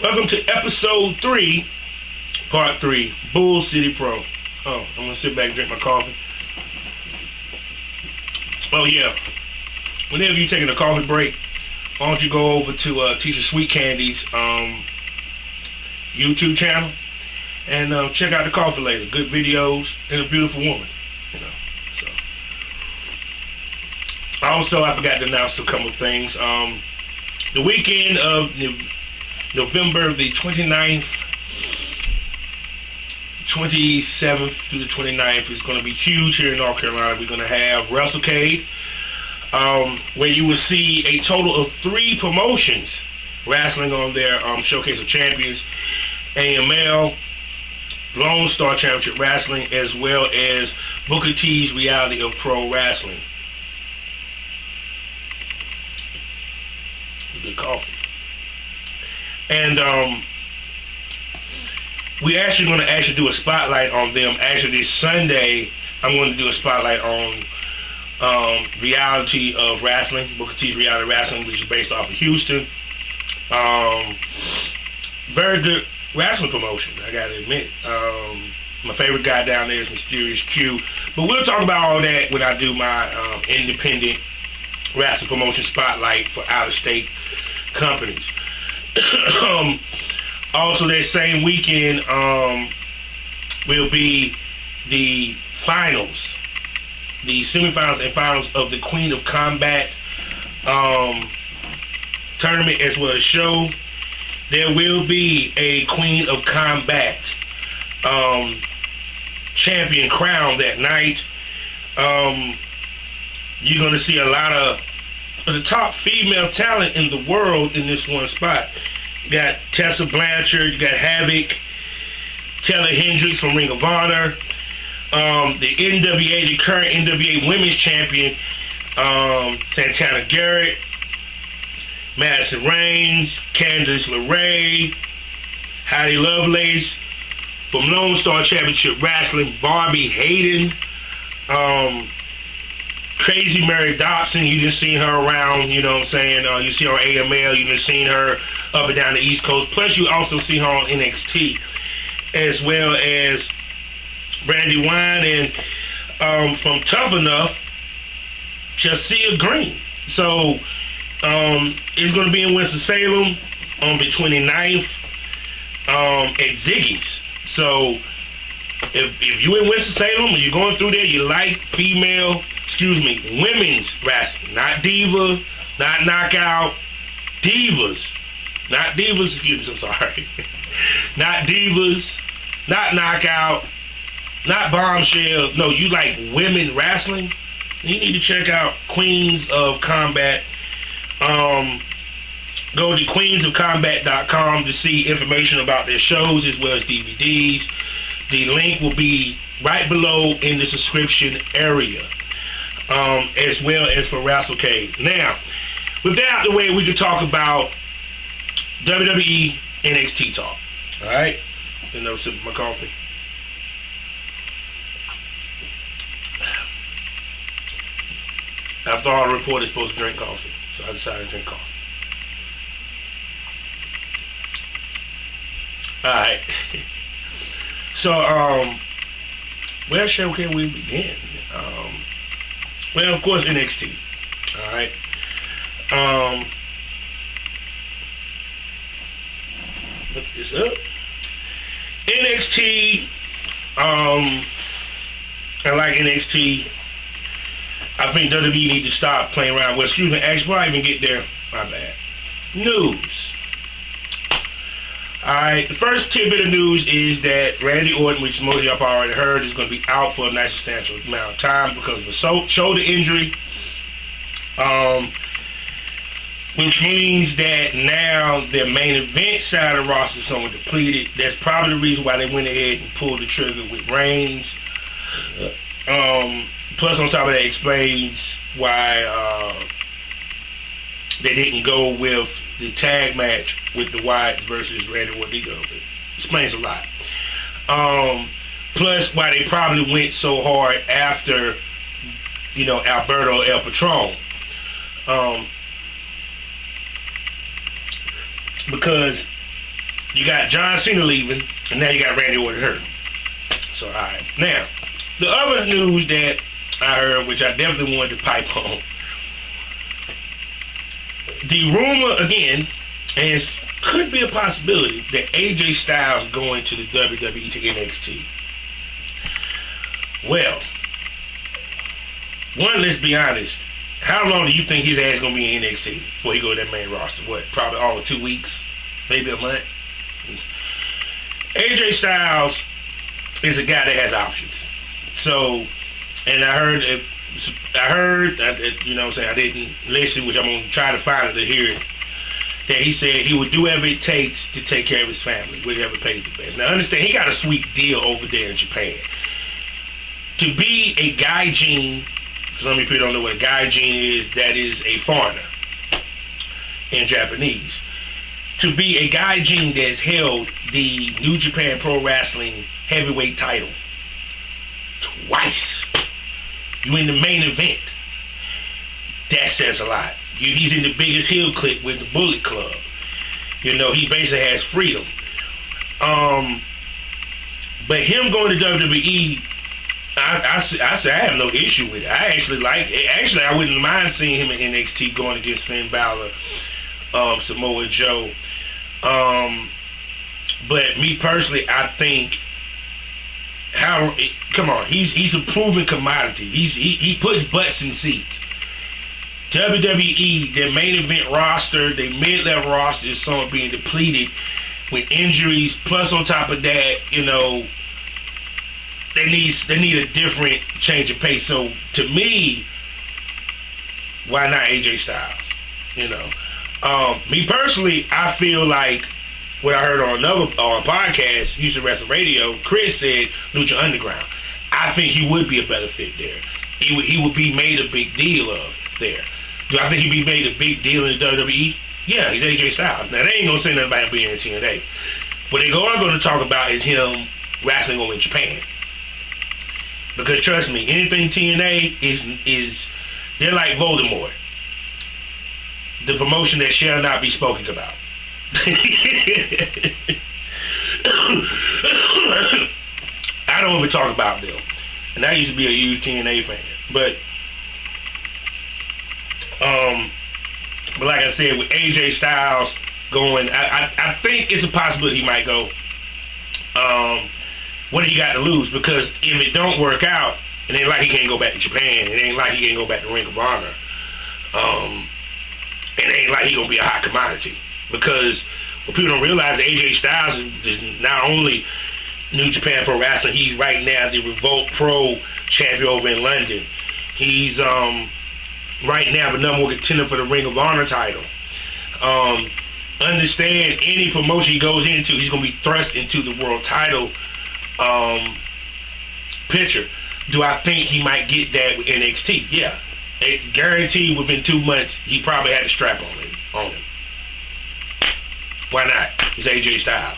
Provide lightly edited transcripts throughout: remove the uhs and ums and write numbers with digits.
Welcome to episode 3, part 3, Bull City Pro. Oh, I'm going to sit back and drink my coffee. Oh, yeah. Whenever you're taking a coffee break, why don't you go over to Teacher Sweet Candy's YouTube channel and check out the coffee lady. Good videos and a beautiful woman. You know. So. Also, I forgot to announce a couple of things. The weekend of November the 29th, 27th through the 29th is going to be huge here in North Carolina. We're going to have Wrestlcade, where you will see a total of 3 promotions wrestling on their Showcase of Champions, AML, Lone Star Championship Wrestling, as well as Booker T's Reality of Pro Wrestling. Good coffee. And we're actually going to do a spotlight on them. Actually, this Sunday, I'm going to do a spotlight on Reality of Wrestling, Booker T's Reality of Wrestling, which is based off of Houston. Very good wrestling promotion, I got to admit. My favorite guy down there is Mysterious Q. But we'll talk about all that when I do my independent wrestling promotion spotlight for out-of-state companies. Also, that same weekend will be the finals, the semifinals and finals of the Queen of Combat tournament as well as show. There will be a Queen of Combat champion crown that night. You're going to see a lot of the top female talent in the world in this one spot. You got Tessa Blanchard, you got Havoc, Taylor Hendricks from Ring of Honor, the NWA, the current NWA Women's Champion, Santana Garrett, Madison Raines, Candice LeRae, Heidi Lovelace, from Lone Star Championship Wrestling, Barbie Hayden, Crazy Mary Dobson. You just seen her around, you know what I'm saying? You see her on AML, you just seen her up and down the East Coast. Plus, you also see her on NXT, as well as Brandy Wine and from Tough Enough, Chelsea Green. So, it's going to be in Winston-Salem on the 29th at Ziggy's. So, if you're in Winston-Salem or you're going through there, you like women's wrestling, not diva, not knockout, divas. Not divas, I'm sorry. Not divas, not knockout, not bombshell. No, you like women wrestling? You need to check out Queens of Combat. Go to queensofcombat.com to see information about their shows as well as DVDs. The link will be right below in the subscription area, as well as for Wrestlcade. Now, with that out of the way, we can talk about WWE NXT talk. Alright? Another sip of my coffee. After all, the reporter is supposed to drink coffee, so I decided to drink coffee. Alright. So, where shall we begin? Well, of course, NXT. Alright. Look this up. NXT, I like NXT. I think WWE need to stop playing around. Well, excuse me, actually, before I even get there, my bad. News. Alright, the first tidbit of news is that Randy Orton, which most of y'all already heard, is going to be out for a nice substantial amount of time because of a shoulder injury. Which means that now their main event side of the roster is somewhat depleted. That's probably the reason why they went ahead and pulled the trigger with Reigns. Plus, on top of that, explains why they didn't go with the tag match with the Wyatts versus Randy Orton. It explains a lot. Plus, why they probably went so hard after, Alberto El Patron. Because You got John Cena leaving, and now you got Randy Orton hurt. So, all right. Now, the other news that I heard, which I definitely wanted to pipe on, the rumor, again, is could be a possibility that AJ Styles going to the WWE to NXT. Well, one, let's be honest. How long do you think his ass going to be in NXT before he go to that main roster? What, probably all of 2 weeks? Maybe a month? AJ Styles is a guy that has options. So, and I heard, you know what I'm saying, I didn't listen, which I'm going to try to find it to hear it, that he said he would do whatever it takes to take care of his family, whatever pays the best. Now, understand, he got a sweet deal over there in Japan. To be a gaijin, some people don't know what a gaijin is, that is a foreigner in Japanese. To be a gaijin that's held the New Japan Pro Wrestling heavyweight title twice. You in the main event. That says a lot. He's in the biggest heel clique with the Bullet Club. You know, he basically has freedom. But him going to WWE, I say I have no issue with it. I actually like it. Actually, I wouldn't mind seeing him in NXT going against Finn Balor, Samoa Joe. But me personally, I think come on, he's a proven commodity. He puts butts in seats. WWE, their main event roster, their mid-level roster is somewhat being depleted with injuries. Plus, on top of that, you know, they need a different change of pace. So, to me, why not AJ Styles? You know, me personally, I feel like what I heard on another podcast, Houston Wrestling Radio, Chris said Lucha Underground. I think he would be a better fit there. He would be made a big deal of there. Do I think he'd be made a big deal in the WWE? Yeah, he's AJ Styles. Now, they ain't going to say nothing about him being in TNA. What they are going to talk about is him wrestling over in Japan. Because trust me, anything TNA is they're like Voldemort. The promotion that shall not be spoken about. I don't even talk about them. And I used to be a huge TNA fan. But like I said, with AJ Styles going, I think it's a possibility he might go. What do you got to lose? Because if it don't work out, it ain't like he can't go back to Japan. It ain't like he can't go back to Ring of Honor. It ain't like he gonna be a hot commodity. Because what people don't realize, AJ Styles is not only New Japan Pro Wrestling, he's right now the Revolt Pro champion over in London. He's right now the number one contender for the Ring of Honor title. Understand, any promotion he goes into, he's going to be thrust into the world title picture. Do I think he might get that with NXT? Yeah. It guaranteed within 2 months, he probably had a strap on him. Why not? It's AJ Styles.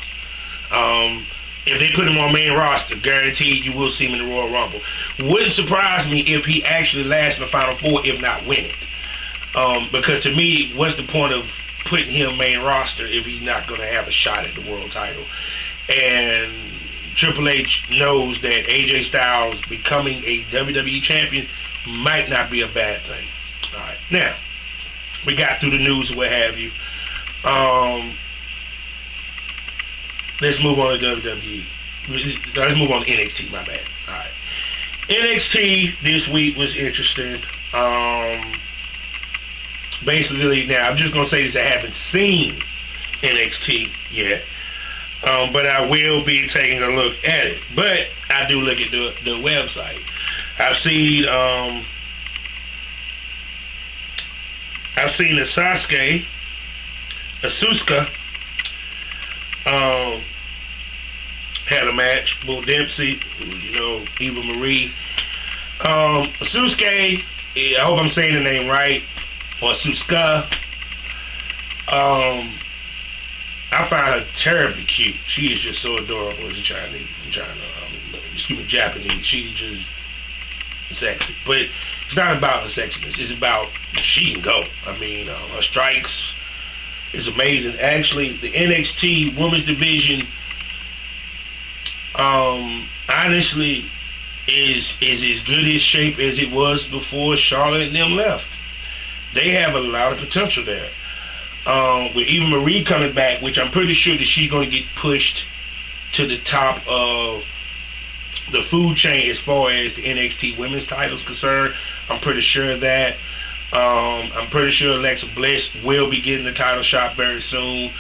If they put him on main roster, guaranteed you will see him in the Royal Rumble. Wouldn't surprise me if he actually lasts in the Final Four, if not win it. Because to me, what's the point of putting him main roster if he's not going to have a shot at the world title? And Triple H knows that AJ Styles becoming a WWE champion might not be a bad thing. All right. Now, we got through the news or what have you. Let's move on to WWE. Let's move on to NXT, my bad. All right. NXT this week was interesting. Basically, now, I'm just going to say this, I haven't seen NXT yet. But I will be taking a look at it. But I do look at the website. I've seen a Sasuke, Asuka, had a match. Bull Dempsey, you know, Eva Marie. Asuka, I hope I'm saying the name right, or Asuka. I find her terribly cute. She is just so adorable as a Chinese, Japanese. She's just sexy. But it's not about her sexiness. It's about she can go. I mean, her strikes, is amazing. Actually, the NXT women's division, honestly, is as good a shape as it was before Charlotte and them left. They have a lot of potential there. With even Marie coming back, which I'm pretty sure that she's going to get pushed to the top of the food chain as far as the NXT women's title is concerned. I'm pretty sure of that. I'm pretty sure Alexa Bliss will be getting the title shot very soon.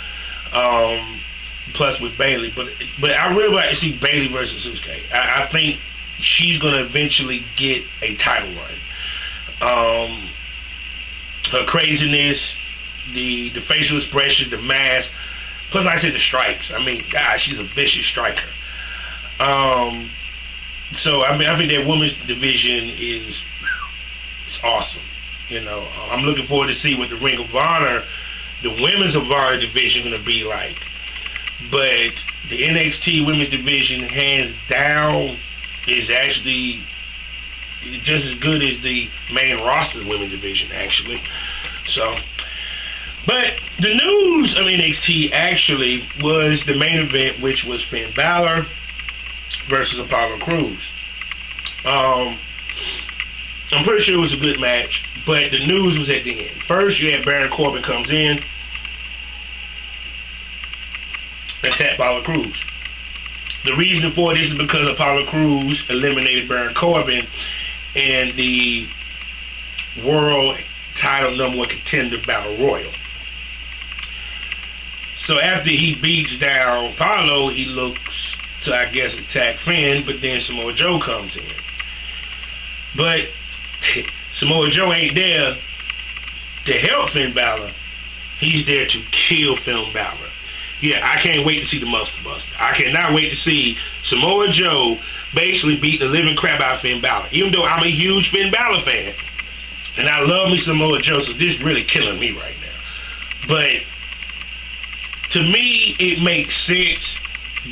Plus with Bayley, but I really like to see Bayley versus Sasuke. I think she's going to eventually get a title run. Her craziness, the facial expression, the mask, plus like I said, the strikes. I mean, God, she's a vicious striker. So I think that women's division is awesome. You know, I'm looking forward to see what the Ring of Honor, the women's of Honor division, is going to be like. But the NXT women's division, hands down, is actually just as good as the main roster women's division, actually. So, but the news of NXT actually was the main event, which was Finn Balor versus Apollo Crews. I'm pretty sure it was a good match, but the news was at the end. First, you had Baron Corbin comes in and attack Apollo Crews. The reason for this is because Apollo Crews eliminated Baron Corbin in the World Title #1 Contender Battle Royal. So after he beats down Apollo, he looks to, I guess, attack Finn, but then Samoa Joe comes in. But Samoa Joe ain't there to help Finn Balor. He's there to kill Finn Balor. Yeah, I can't wait to see the Muscle Buster. I cannot wait to see Samoa Joe basically beat the living crap out of Finn Balor. Even though I'm a huge Finn Balor fan, and I love me Samoa Joe, so this is really killing me right now. But to me, it makes sense.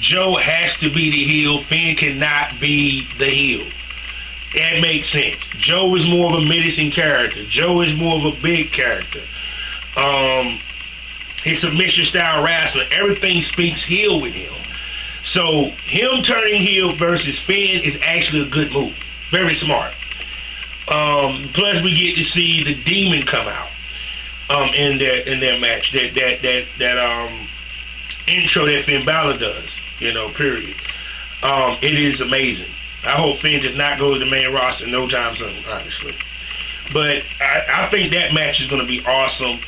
Joe has to be the heel. Finn cannot be the heel. That makes sense. Joe is more of a menacing character. Joe is more of a big character. His submission style wrestling, everything speaks heel with him. So him turning heel versus Finn is actually a good move. Very smart. Plus we get to see the Demon come out in their match. That intro that Finn Balor does, period. It is amazing. I hope Finn does not go to the main roster no time soon, honestly. But I think that match is going to be awesome.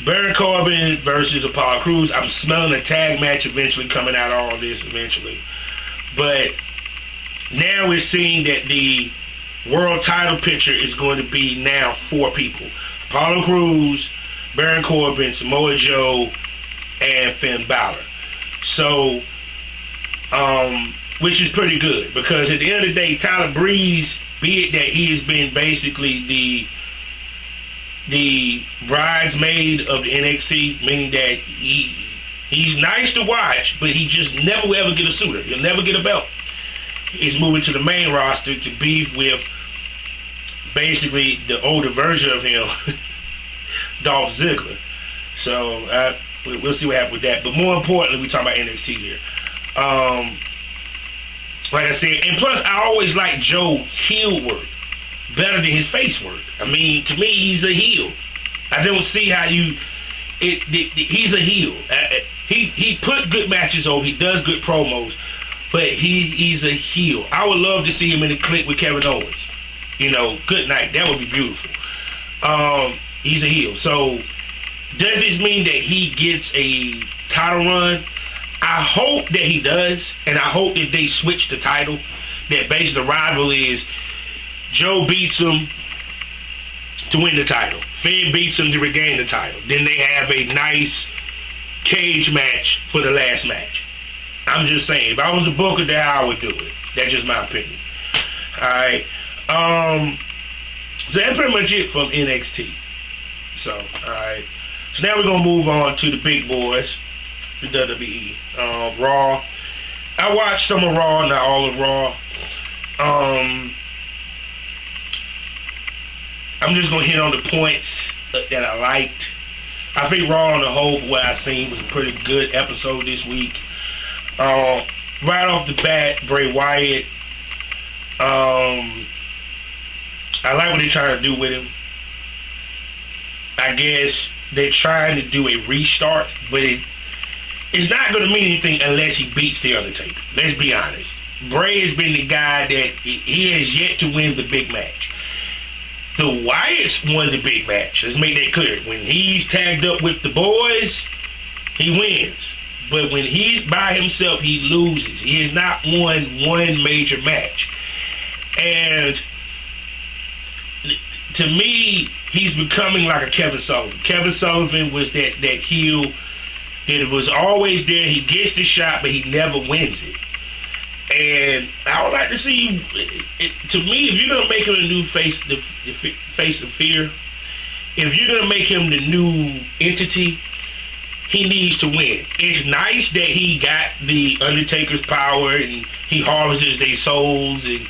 Baron Corbin versus Apollo Crews. I'm smelling a tag match eventually coming out of all this eventually. But now we're seeing that the world title picture is going to be now 4 people. Apollo Crews, Baron Corbin, Samoa Joe, and Finn Balor. So, which is pretty good, because at the end of the day, Tyler Breeze, be it that he has been basically the bridesmaid of the NXT, meaning that he's nice to watch, but he just never will ever get a suitor. He'll never get a belt. He's moving to the main roster to be with basically the older version of him, Dolph Ziggler. So we'll see what happens with that. But more importantly, we're talking about NXT here. Like I said, and plus I always like Joe heel work better than his face work. I mean, to me, he's a heel. I don't see how he's a heel. He put good matches over. He does good promos, but he's a heel. I would love to see him in a clique with Kevin Owens. Good night. That would be beautiful. He's a heel. So does this mean that he gets a title run? I hope that he does, and I hope if they switch the title, that basically the rival is Joe beats him to win the title. Finn beats him to regain the title. Then they have a nice cage match for the last match. I'm just saying, if I was a booker, that's how I would do it. That's just my opinion. Alright. So that's pretty much it from NXT. So, alright. So now we're going to move on to the big boys, the WWE. Raw. I watched some of Raw, not all of Raw. I'm just going to hit on the points that I liked. I think Raw on the whole, for what I've seen, was a pretty good episode this week. Right off the bat, Bray Wyatt. I like what they're trying to do with him. I guess they're trying to do a restart, but it's not going to mean anything unless he beats The Undertaker. Let's be honest. Bray has been the guy that he has yet to win the big match. The Wyatts won the big match. Let's make that clear. When he's tagged up with the boys, he wins. But when he's by himself, he loses. He has not won one major match. And to me, he's becoming like a Kevin Sullivan. Kevin Sullivan was that heel that was always there. He gets the shot, but he never wins it. And I would like to see, to me, if you're going to make him a new face, the face of fear, if you're going to make him the new entity, he needs to win. It's nice that he got the Undertaker's power and he harvests their souls and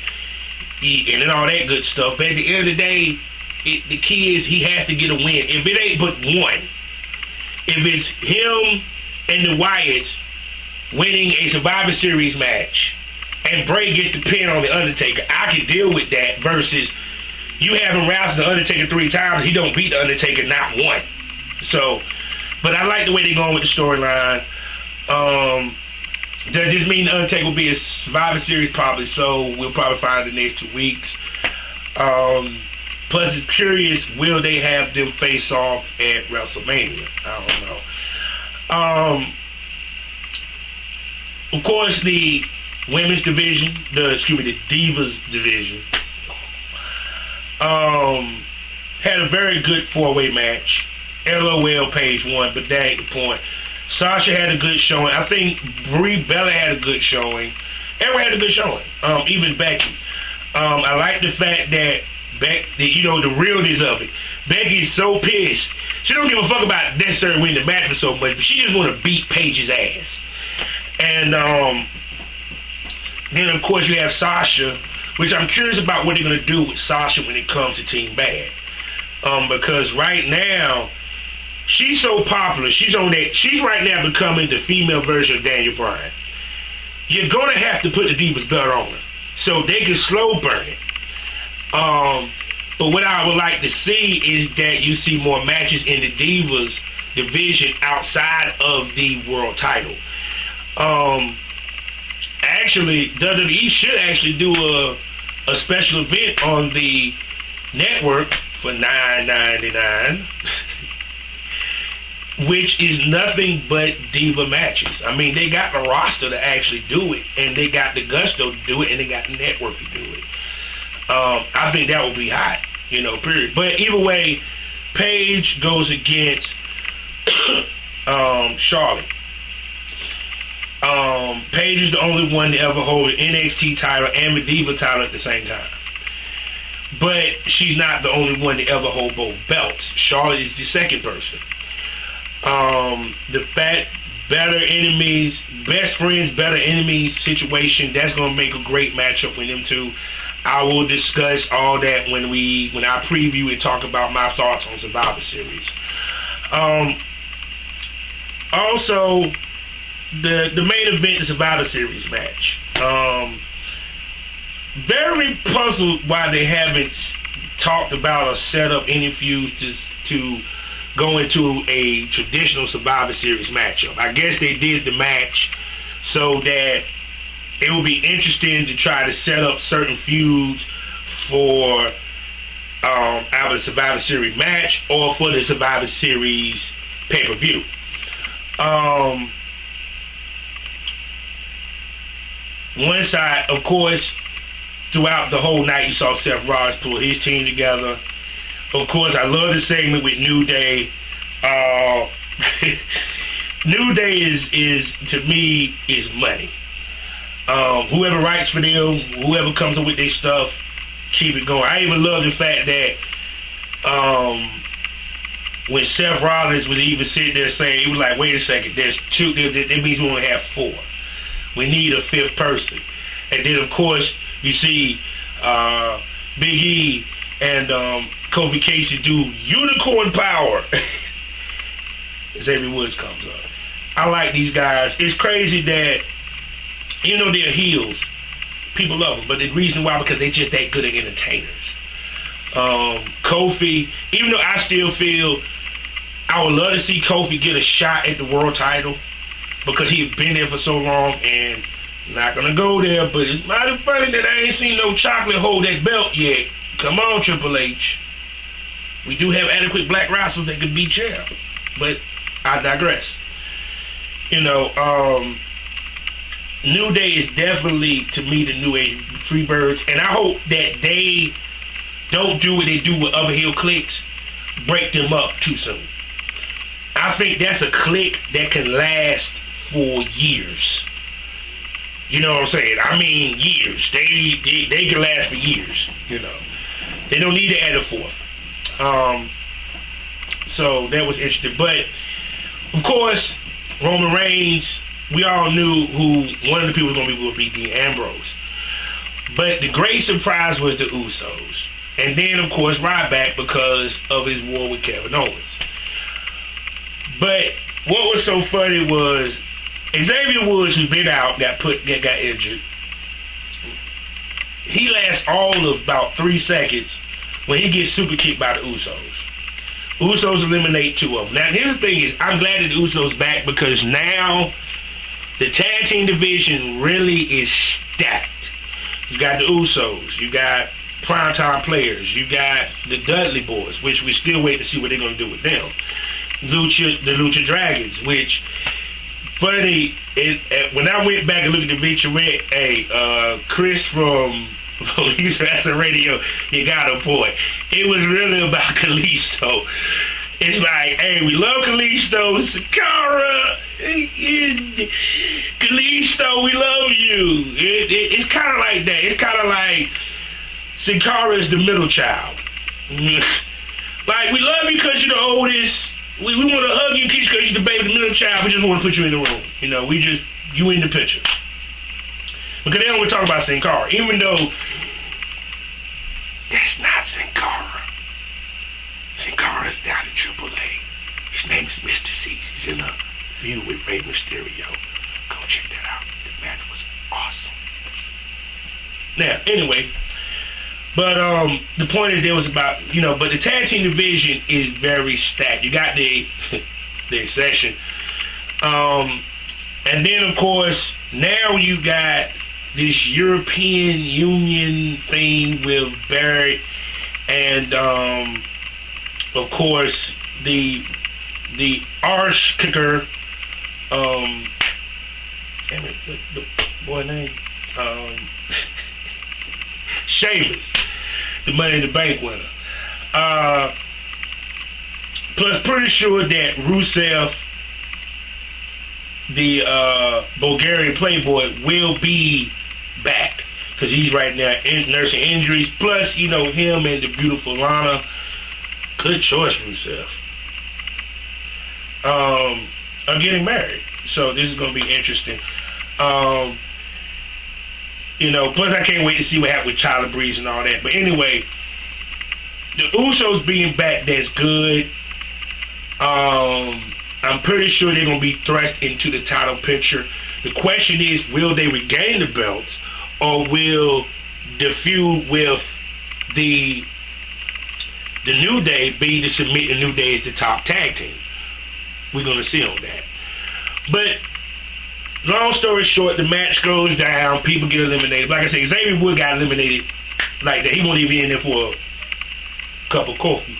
all that good stuff. But at the end of the day, the key is he has to get a win. If it ain't but one, if it's him and the Wyatts winning a Survivor Series match and Bray gets the pin on the Undertaker, I can deal with that versus you have him wrestle the Undertaker 3 times, he don't beat the Undertaker not one. So, but I like the way they're going with the storyline. Does this mean the Undertaker will be a Survivor Series? Probably so. We'll probably find the next 2 weeks. Plus, it's curious, will they have them face off at WrestleMania? I don't know. Of course, the women's division, the Divas division, had a very good 4-way match. LOL page 1, but that ain't the point. Sasha had a good showing. I think Brie Bella had a good showing. Everyone had a good showing. Even Becky. I like the fact that the realness of it. Becky's so pissed. She don't give a fuck about necessarily winning the match for so much, but she just want to beat Paige's ass. And then of course you have Sasha, which I'm curious about what they're gonna do with Sasha when it comes to Team Bad. Because right now she's so popular. She's right now becoming the female version of Daniel Bryan. You're gonna have to put the Divas belt on her so they can slow burn it. But what I would like to see is that you see more matches in the Divas division outside of the world title. Actually, WWE should actually do a special event on the network for $9.99, which is nothing but diva matches. I mean, they got the roster to actually do it, and they got the gusto to do it, and they got the network to do it. I think that would be hot, period. But either way, Paige goes against Charlotte. Paige is the only one to ever hold an NXT title and the Diva title at the same time. But she's not the only one to ever hold both belts. Charlotte is the second person. The better enemies, best friends, better enemies situation, that's going to make a great matchup with them two. I will discuss all that when I preview and talk about my thoughts on Survivor Series. Also, the main event is Survivor Series match. Very puzzled why they haven't talked about or set up any feuds to go into a traditional Survivor Series matchup. I guess they did the match so that it will be interesting to try to set up certain feuds for either the Survivor Series match or for the Survivor Series pay-per-view. One side, of course, throughout the whole night you saw Seth Rollins pull his team together. Of course, I love the segment with New Day. New Day is to me is money. Whoever writes for them, whoever comes up with their stuff, keep it going. I even love the fact that when Seth Rollins was even sitting there saying, he was like, wait a second, there's two, that means we only have 4. We need a 5th person. And then, of course, you see Big E and Kofi Casey do unicorn power. Xavier Woods comes up. I like these guys. It's crazy that, you know, they're heels. People love them, but the reason why, because they're just that good at entertainers. Kofi, even though I still feel I would love to see Kofi get a shot at the world title because he's been there for so long, and not gonna go there, but it's mighty funny that I ain't seen no chocolate hold that belt yet. Come on, Triple H. We do have adequate black wrestlers that could beat champ, but I digress. You know, New Day is definitely, to me, the New Age Freebirds, and I hope that they don't do what they do with other heel cliques, break them up too soon. I think that's a clique that can last for years. You know what I'm saying? I mean, years. They can last for years, you know. They don't need to add a fourth. So that was interesting. But, of course, Roman Reigns, we all knew who one of the people was going to be Dean Ambrose. But the great surprise was the Usos. And then, of course, Ryback because of his war with Kevin Owens. But what was so funny was Xavier Woods, who's been out, got injured. He lasts all of about 3 seconds when he gets super kicked by the Usos. Usos eliminate 2 of them. Now, here's the thing is, I'm glad that the Usos back because now the tag team division really is stacked. You got the Usos. You got primetime players. You got the Dudley Boys, which we still wait to see what they're going to do with them. The Lucha Dragons, which, funny, when I went back and looked at the featurette, Chris from Police at the radio, you got a boy. It was really about Kalisto. It's like, hey, we love Kalisto, Sakara, Kalisto, we love you. It's kind of like that. It's kind of like Sakara is the middle child. Like, we love you because you're the oldest. We want to hug you and kiss you because you're the baby, the middle child. We just want to put you in the room. You know, you in the picture. Because they don't want to talk about Sin Cara, even though that's not Sin Cara. Sin Cara's down in AAA. His name is Mr. C. He's in a feud with Rey Mysterio. Go check that out. The match was awesome. Now, anyway, but the point is there was about, you know, but the tag team division is very stacked. You got the session. And then, of course, now you got this European Union thing with Barrett and, of course, the arse kicker, damn it, the boy name, Sheamus, the Money in the Bank winner. Plus, pretty sure that Rusev, the Bulgarian Playboy, will be back because he's right now nursing injuries. Plus, you know, him and the beautiful Lana. Good choice, Rusev. Are getting married, so this is going to be interesting. You know, plus I can't wait to see what happens with Tyler Breeze and all that. But anyway, the Usos being back, that's good. I'm pretty sure they're going to be thrust into the title picture. The question is, will they regain the belts, or will the feud with the New Day be to submit the New Day as the top tag team? We're going to see on that. But long story short, the match goes down. People get eliminated. Like I said, Xavier Woods got eliminated like that. He won't even be in there for a cup of coffee.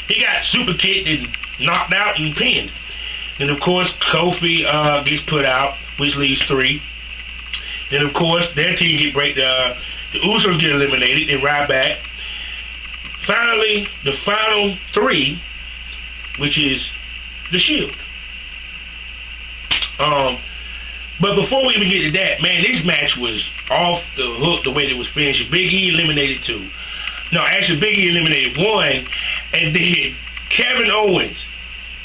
He got super kicked and knocked out and pinned. And of course, Kofi gets put out, which leaves 3. Then of course, their team get break. The Usos get eliminated. They ride back. Finally, the final 3, which is the Shield. But before we even get to that, man, this match was off the hook the way it was finished. Big E eliminated 2. No, actually, Big E eliminated 1, and then Kevin Owens.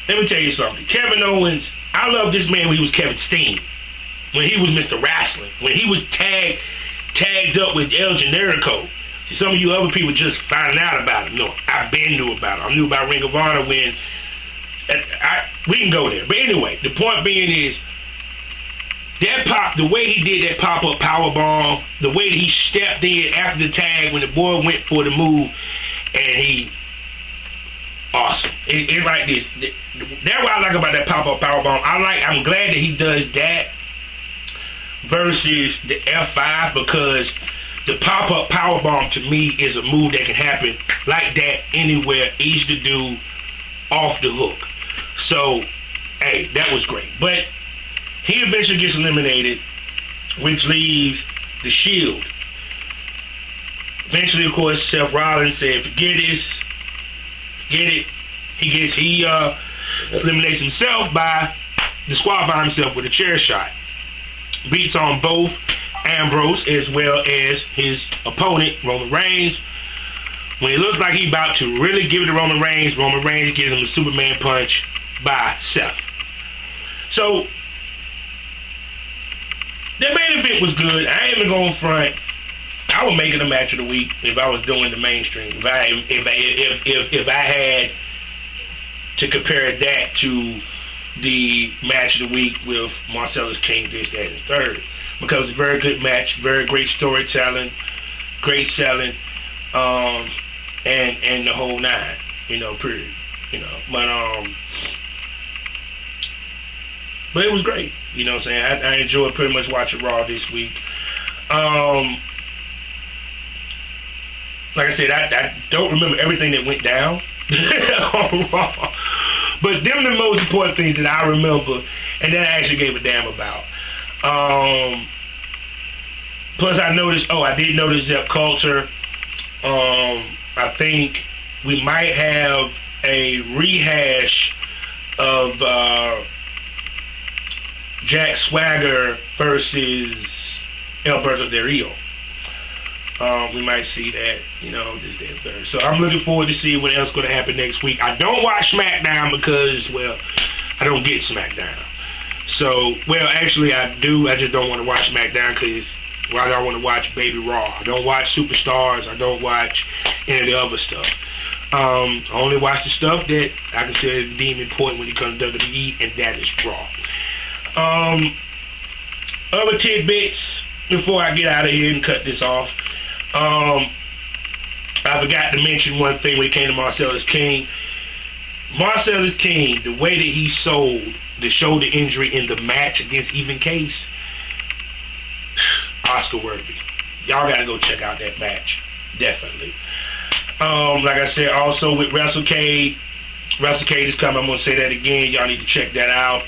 Let me tell you something. Kevin Owens, I love this man when he was Kevin Steen, when he was Mr. Wrestling, when he was tag tagged up with El Generico. Some of you other people just finding out about it. No, I've been knew about it. I knew about Ring of Honor when we can go there. But anyway, the point being is the way he did that pop-up powerbomb, the way that he stepped in after the tag when the boy went for the move, and awesome. It's like this. That's what I like about that pop-up powerbomb. I'm glad that he does that versus the F5, because the pop-up powerbomb to me is a move that can happen like that anywhere, easy to do, off the hook. So, hey, that was great. But he eventually gets eliminated, which leaves the Shield. Eventually, of course, Seth Rollins said, forget this, forget it. He eliminates himself by disqualifying himself with a chair shot. Beats on both Ambrose as well as his opponent, Roman Reigns. When it looks like he's about to really give it to Roman Reigns gives him a Superman punch by Seth. So, the main event was good. I ain't even going front. I would make it a match of the week if I was doing the mainstream. If I had to compare that to the match of the week with Marcellus King, this, that, and the third. Because it's a very good match, very great storytelling, great selling, and the whole nine, period. But it was great, what I'm saying? I enjoyed pretty much watching Raw this week. Like I said, I don't remember everything that went down on Raw. But them the most important things that I remember and that I actually gave a damn about. Plus I did notice Zep Culture. I think we might have a rehash of Jack Swagger versus Alberto Del Rio. We might see that, this, that, third. So I'm looking forward to see what else is going to happen next week. I don't watch SmackDown because, I don't get SmackDown. So, actually I do. I just don't want to watch SmackDown because I don't want to watch Baby Raw. I don't watch Superstars. I don't watch any of the other stuff. I only watch the stuff that I consider deemed important when it comes to WWE, and that is Raw. Other tidbits before I get out of here and cut this off. I forgot to mention one thing when it came to Marcellus King. Marcellus King, the way that he sold the shoulder injury in the match against Even Case, Oscar worthy. Y'all gotta go check out that match. Definitely. Like I said, also with Wrestlcade is coming. I'm gonna say that again. Y'all need to check that out.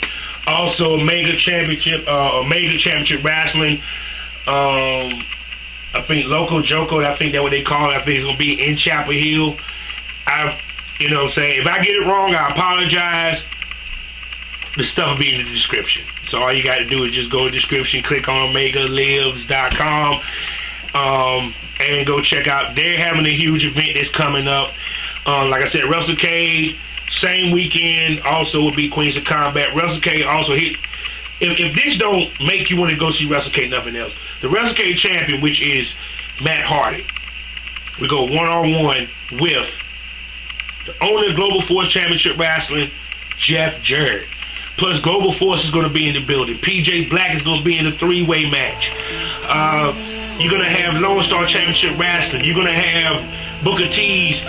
Also, Omega Championship Wrestling. I think Loco Joko, I think that's what they call it. I think it's going to be in Chapel Hill. If I get it wrong, I apologize. The stuff will be in the description. So all you got to do is just go to the description, click on OmegaLives.com, and go check out. They're having a huge event that's coming up. Like I said, Wrestlcade, same weekend, also will be Queens of Combat. Wrestlcade also hit. If this don't make you want to go see Wrestlcade, nothing else. The Wrestlcade champion, which is Matt Hardy, we go one-on-one with the owner of Global Force Championship Wrestling, Jeff Jarrett. Plus, Global Force is going to be in the building. PJ Black is going to be in a three-way match. You're going to have Lone Star Championship Wrestling. You're going to have Booker T's